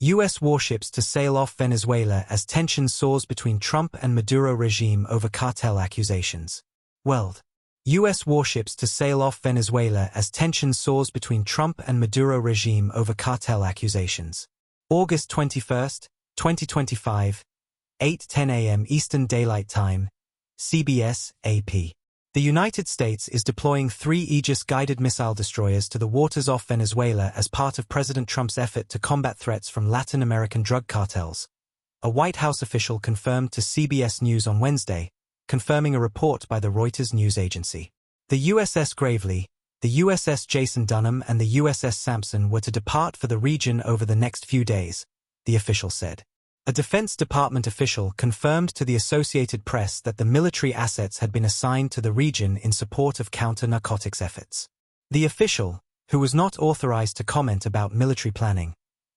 U.S. warships to sail off Venezuela as tension soars between Trump and Maduro regime over cartel accusations. World. U.S. warships to sail off Venezuela as tension soars between Trump and Maduro regime over cartel accusations. August 21, 2025, 8:10 a.m. Eastern Daylight Time, CBS, AP. The United States is deploying 3 Aegis-guided missile destroyers to the waters off Venezuela as part of President Trump's effort to combat threats from Latin American drug cartels. A White House official confirmed to CBS News on Wednesday, confirming a report by the Reuters news agency. The USS Gravely, the USS Jason Dunham and the USS Sampson were to depart for the region over the next few days, the official said. A Defense Department official confirmed to the Associated Press that the military assets had been assigned to the region in support of counter-narcotics efforts. The official, who was not authorized to comment about military planning,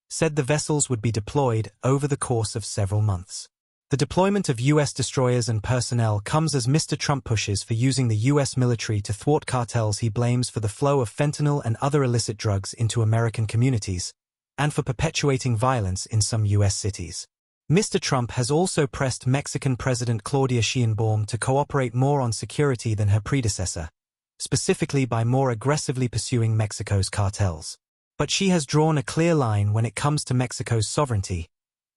said the vessels would be deployed over the course of several months. The deployment of U.S. destroyers and personnel comes as Mr. Trump pushes for using the U.S. military to thwart cartels he blames for the flow of fentanyl and other illicit drugs into American communities, and for perpetuating violence in some U.S. cities. Mr. Trump has also pressed Mexican President Claudia Sheinbaum to cooperate more on security than her predecessor, specifically by more aggressively pursuing Mexico's cartels. But she has drawn a clear line when it comes to Mexico's sovereignty,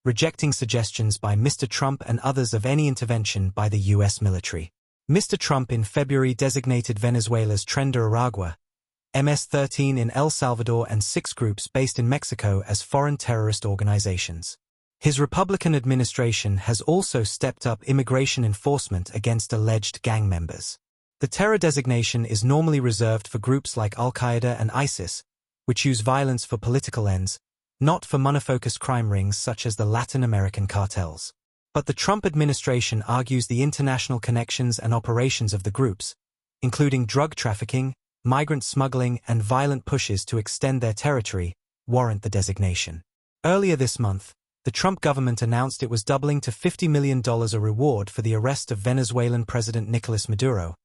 rejecting suggestions by Mr. Trump and others of any intervention by the U.S. military. Mr. Trump in February designated Venezuela's Tren de Aragua, MS-13 in El Salvador and 6 groups based in Mexico as foreign terrorist organizations. His Republican administration has also stepped up immigration enforcement against alleged gang members. The terror designation is normally reserved for groups like Al-Qaeda and ISIS, which use violence for political ends, not for money-focused crime rings such as the Latin American cartels. But the Trump administration argues the international connections and operations of the groups, including drug trafficking, migrant smuggling, and violent pushes to extend their territory, warrant the designation. Earlier this month, the Trump government announced it was doubling to $50 million a reward for the arrest of Venezuelan President Nicolas Maduro,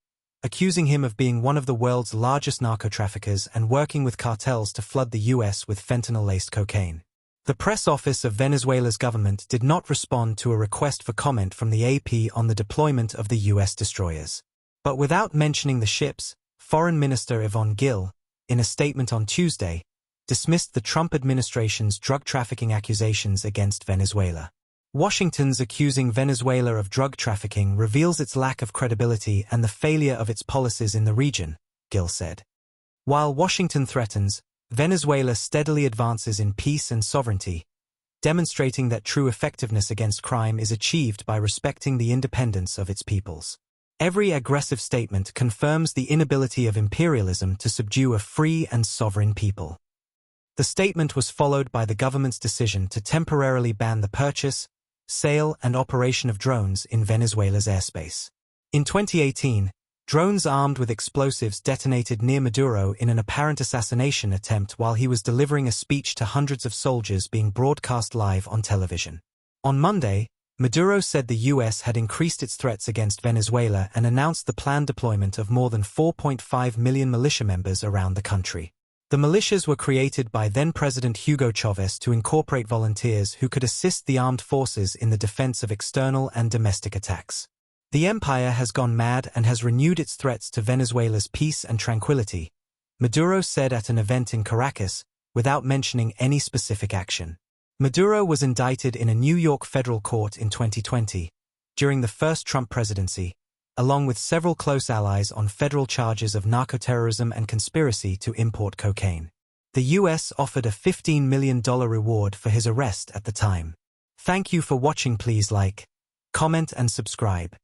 accusing him of being one of the world's largest narco-traffickers and working with cartels to flood the U.S. with fentanyl-laced cocaine. The press office of Venezuela's government did not respond to a request for comment from the AP on the deployment of the U.S. destroyers. But without mentioning the ships, Foreign Minister Yvonne Gill, in a statement on Tuesday, dismissed the Trump administration's drug trafficking accusations against Venezuela. Washington's accusing Venezuela of drug trafficking reveals its lack of credibility and the failure of its policies in the region, Gill said. While Washington threatens, Venezuela steadily advances in peace and sovereignty, demonstrating that true effectiveness against crime is achieved by respecting the independence of its peoples. Every aggressive statement confirms the inability of imperialism to subdue a free and sovereign people. The statement was followed by the government's decision to temporarily ban the purchase, sale, and operation of drones in Venezuela's airspace. In 2018, drones armed with explosives detonated near Maduro in an apparent assassination attempt while he was delivering a speech to hundreds of soldiers being broadcast live on television. On Monday, Maduro said the U.S. had increased its threats against Venezuela and announced the planned deployment of more than 4.5 million militia members around the country. The militias were created by then-President Hugo Chavez to incorporate volunteers who could assist the armed forces in the defense of external and domestic attacks. The empire has gone mad and has renewed its threats to Venezuela's peace and tranquility, Maduro said at an event in Caracas, without mentioning any specific action. Maduro was indicted in a New York federal court in 2020, during the first Trump presidency, along with several close allies on federal charges of narco-terrorism and conspiracy to import cocaine. The U.S. offered a $15 million reward for his arrest at the time. Thank you for watching. Please like, comment and subscribe.